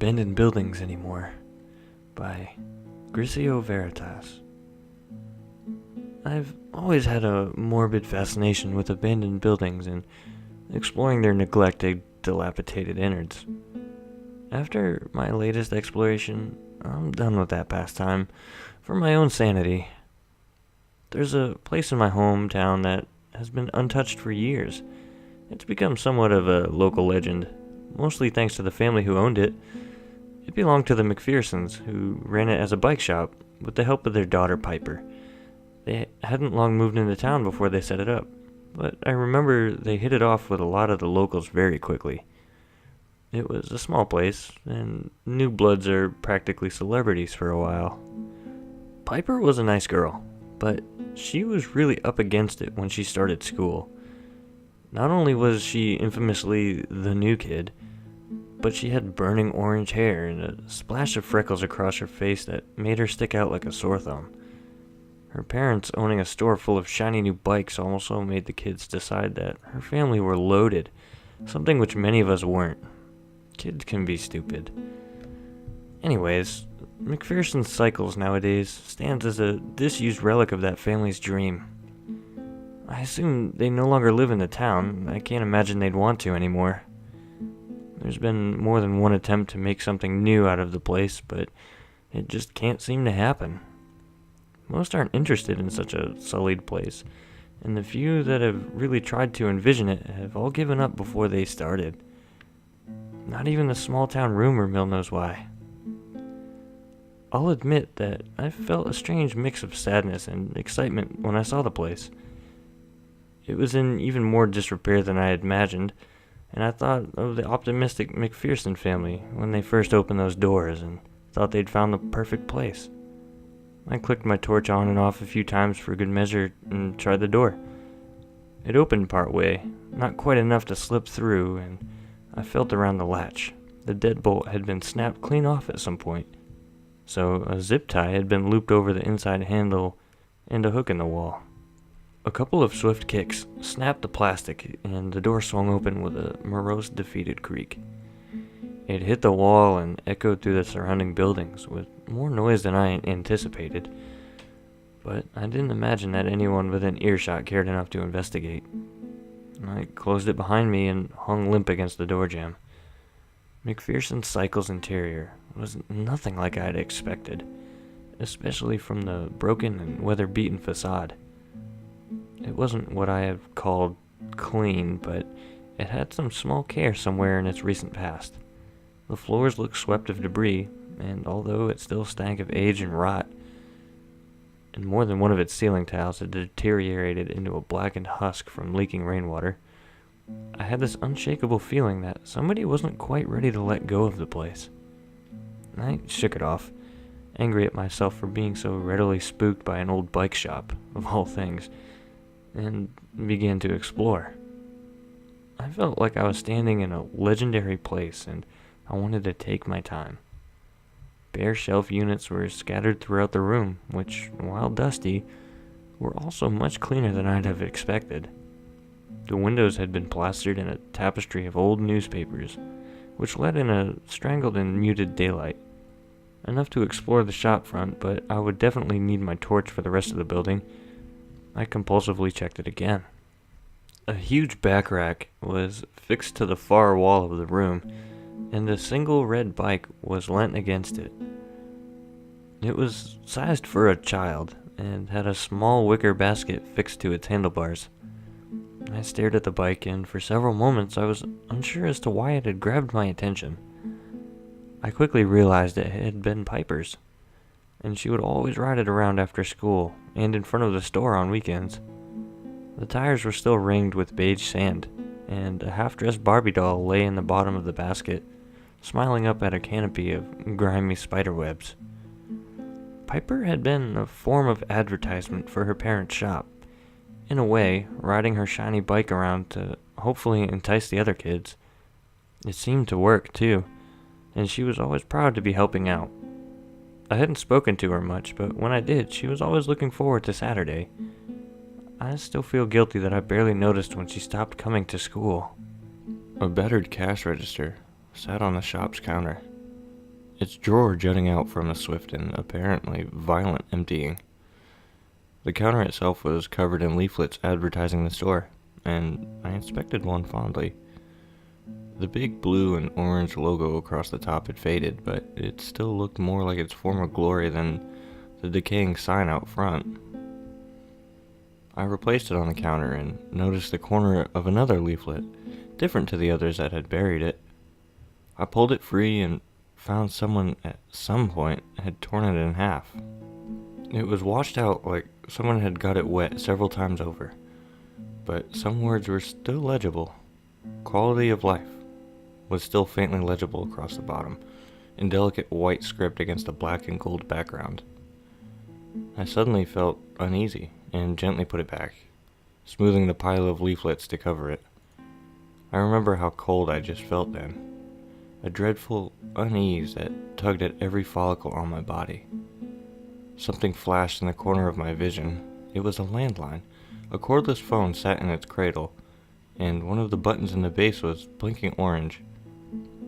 Abandoned Buildings Anymore by Gricio Veritas. I've always had a morbid fascination with abandoned buildings and exploring their neglected, dilapidated innards. After my latest exploration, I'm done with that pastime for my own sanity. There's a place in my hometown that has been untouched for years. It's become somewhat of a local legend, mostly thanks to the family who owned it. It belonged to the McPhersons, who ran it as a bike shop with the help of their daughter Piper. They hadn't long moved into town before they set it up, but I remember they hit it off with a lot of the locals very quickly. It was a small place, and new bloods are practically celebrities for a while. Piper was a nice girl, but she was really up against it when she started school. Not only was she infamously the new kid, but she had burning orange hair and a splash of freckles across her face that made her stick out like a sore thumb. Her parents owning a store full of shiny new bikes also made the kids decide that her family were loaded, something which many of us weren't. Kids can be stupid. Anyways, McPherson Cycles nowadays stands as a disused relic of that family's dream. I assume they no longer live in the town. I can't imagine they'd want to anymore. There's been more than one attempt to make something new out of the place, but it just can't seem to happen. Most aren't interested in such a sullied place, and the few that have really tried to envision it have all given up before they started. Not even the small-town rumor mill knows why. I'll admit that I felt a strange mix of sadness and excitement when I saw the place. It was in even more disrepair than I had imagined, and I thought of the optimistic McPherson family when they first opened those doors and thought they'd found the perfect place. I clicked my torch on and off a few times for good measure and tried the door. It opened part way, not quite enough to slip through, and I felt around the latch. The deadbolt had been snapped clean off at some point, so a zip tie had been looped over the inside handle and a hook in the wall. A couple of swift kicks snapped the plastic, and the door swung open with a morose, defeated creak. It hit the wall and echoed through the surrounding buildings with more noise than I anticipated, but I didn't imagine that anyone within earshot cared enough to investigate. I closed it behind me and hung limp against the door jamb. McPherson Cycles' interior was nothing like I had expected, especially from the broken and weather-beaten facade. It wasn't what I have called clean, but it had some small care somewhere in its recent past. The floors looked swept of debris, and although it still stank of age and rot, and more than one of its ceiling tiles had deteriorated into a blackened husk from leaking rainwater, I had this unshakable feeling that somebody wasn't quite ready to let go of the place. I shook it off, angry at myself for being so readily spooked by an old bike shop, of all things, and began to explore. I felt like I was standing in a legendary place, and I wanted to take my time. Bare shelf units were scattered throughout the room, which, while dusty, were also much cleaner than I'd have expected. The windows had been plastered in a tapestry of old newspapers, which let in a strangled and muted daylight. Enough to explore the shop front, but I would definitely need my torch for the rest of the building. I compulsively checked it again. A huge back rack was fixed to the far wall of the room, and a single red bike was leant against it. It was sized for a child, and had a small wicker basket fixed to its handlebars. I stared at the bike, and for several moments I was unsure as to why it had grabbed my attention. I quickly realized it had been Piper's, and she would always ride it around after school, and in front of the store on weekends. The tires were still ringed with beige sand, and a half-dressed Barbie doll lay in the bottom of the basket, smiling up at a canopy of grimy spiderwebs. Piper had been a form of advertisement for her parents' shop. In a way, riding her shiny bike around to hopefully entice the other kids. It seemed to work, too, and she was always proud to be helping out. I hadn't spoken to her much, but when I did, she was always looking forward to Saturday. I still feel guilty that I barely noticed when she stopped coming to school. A battered cash register sat on the shop's counter. its drawer jutting out from a swift and apparently violent emptying. The counter itself was covered in leaflets advertising the store, and I inspected one fondly. The big blue and orange logo across the top had faded, but it still looked more like its former glory than the decaying sign out front. I replaced it on the counter and noticed the corner of another leaflet, different to the others that had buried it. I pulled it free and found someone at some point had torn it in half. It was washed out like someone had got it wet several times over, but some words were still legible. Quality of life was still faintly legible across the bottom, in delicate white script against a black and gold background. I suddenly felt uneasy and gently put it back, smoothing the pile of leaflets to cover it. I remember how cold I just felt then, a dreadful unease that tugged at every follicle on my body. Something flashed in the corner of my vision. It was a landline. A cordless phone sat in its cradle, and one of the buttons in the base was blinking orange.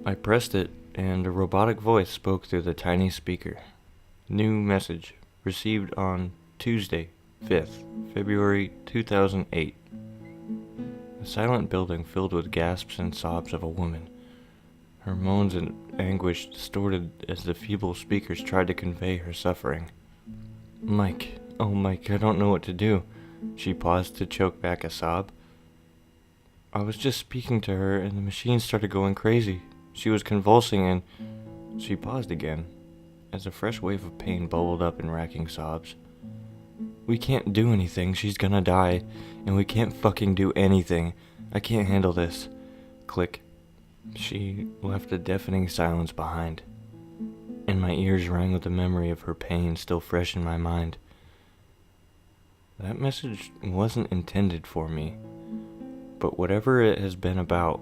I pressed it, and a robotic voice spoke through the tiny speaker. New message, received on Tuesday, 5th, February 2008. A silent building filled with gasps and sobs of a woman. Her moans and anguish distorted as the feeble speakers tried to convey her suffering. Mike, oh Mike, I don't know what to do. She paused to choke back a sob. I was just speaking to her and the machine started going crazy. She was convulsing and... She paused again, as a fresh wave of pain bubbled up in racking sobs. We can't do anything, she's gonna die, and we can't fucking do anything. I can't handle this. Click. She left a deafening silence behind, and my ears rang with the memory of her pain still fresh in my mind. That message wasn't intended for me, but whatever it has been about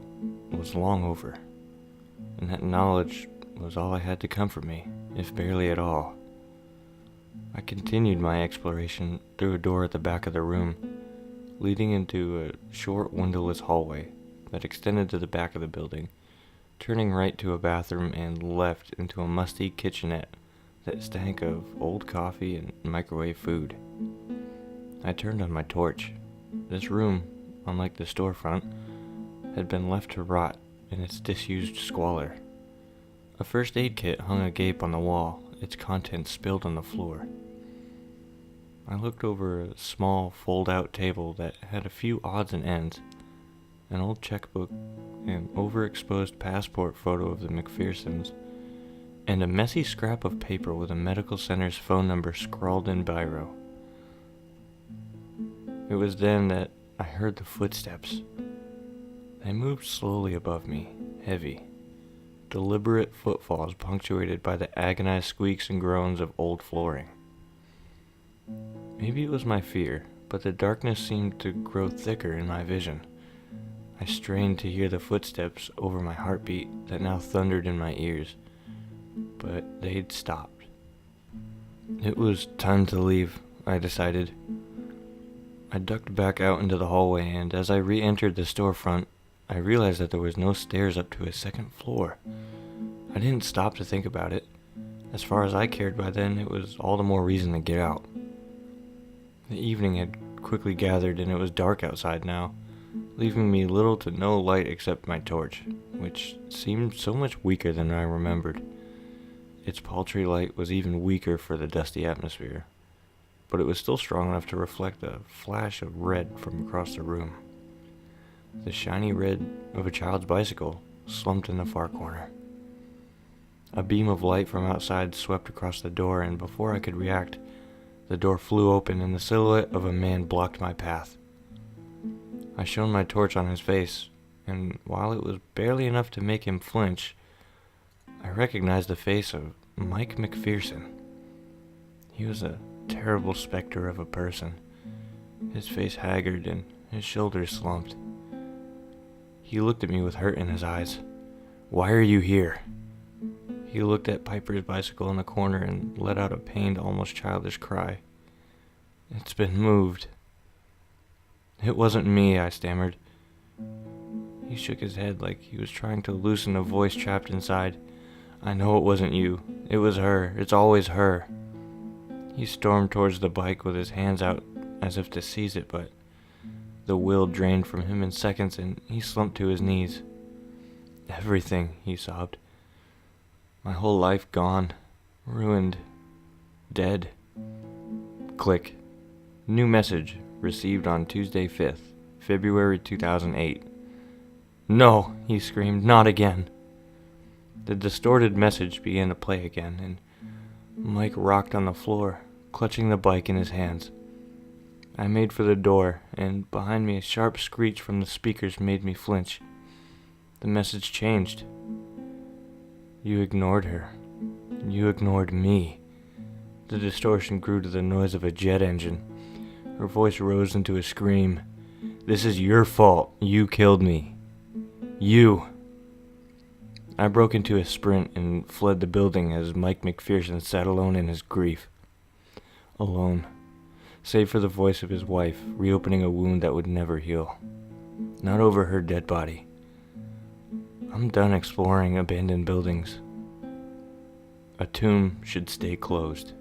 was long over, and that knowledge was all I had to comfort me, if barely at all. I continued my exploration through a door at the back of the room, leading into a short windowless hallway that extended to the back of the building, turning right to a bathroom and left into a musty kitchenette that stank of old coffee and microwave food. I turned on my torch. This room, unlike the storefront, had been left to rot in its disused squalor. A first aid kit hung agape on the wall, its contents spilled on the floor. I looked over a small fold-out table that had a few odds and ends, an old checkbook, an overexposed passport photo of the McPhersons, and a messy scrap of paper with a medical center's phone number scrawled in biro. It was then that I heard the footsteps. They moved slowly above me, heavy, deliberate footfalls punctuated by the agonized squeaks and groans of old flooring. Maybe it was my fear, but the darkness seemed to grow thicker in my vision. I strained to hear the footsteps over my heartbeat that now thundered in my ears, but they'd stopped. It was time to leave, I decided. I ducked back out into the hallway, and as I re-entered the storefront, I realized that there was no stairs up to a second floor. I didn't stop to think about it. As far as I cared by then, it was all the more reason to get out. The evening had quickly gathered, and it was dark outside now, leaving me little to no light except my torch, which seemed so much weaker than I remembered. Its paltry light was even weaker for the dusty atmosphere, but it was still strong enough to reflect a flash of red from across the room. The shiny red of a child's bicycle slumped in the far corner. A beam of light from outside swept across the door, and before I could react, the door flew open and the silhouette of a man blocked my path. I shone my torch on his face, and while it was barely enough to make him flinch, I recognized the face of Mike McPherson. He was a terrible specter of a person, his face haggard and his shoulders slumped. He looked at me with hurt in his eyes. "Why are you here?" He looked at Piper's bicycle in the corner and let out a pained, almost childish cry. "It's been moved." "It wasn't me," I stammered. He shook his head like he was trying to loosen a voice trapped inside. I know it wasn't you. It was her. It's always her. He stormed towards the bike with his hands out as if to seize it, but the will drained from him in seconds and he slumped to his knees. Everything, he sobbed. My whole life gone. Ruined. Dead. Click. New message received on Tuesday 5th, February 2008. No, he screamed, not again. The distorted message began to play again, and Mike rocked on the floor, clutching the bike in his hands. I made for the door, and behind me a sharp screech from the speakers made me flinch. The message changed. You ignored her. You ignored me. The distortion grew to the noise of a jet engine. Her voice rose into a scream. This is your fault. You killed me. You. I broke into a sprint and fled the building as Mike McPherson sat alone in his grief. Alone, save for the voice of his wife, reopening a wound that would never heal. Not over her dead body. I'm done exploring abandoned buildings. A tomb should stay closed.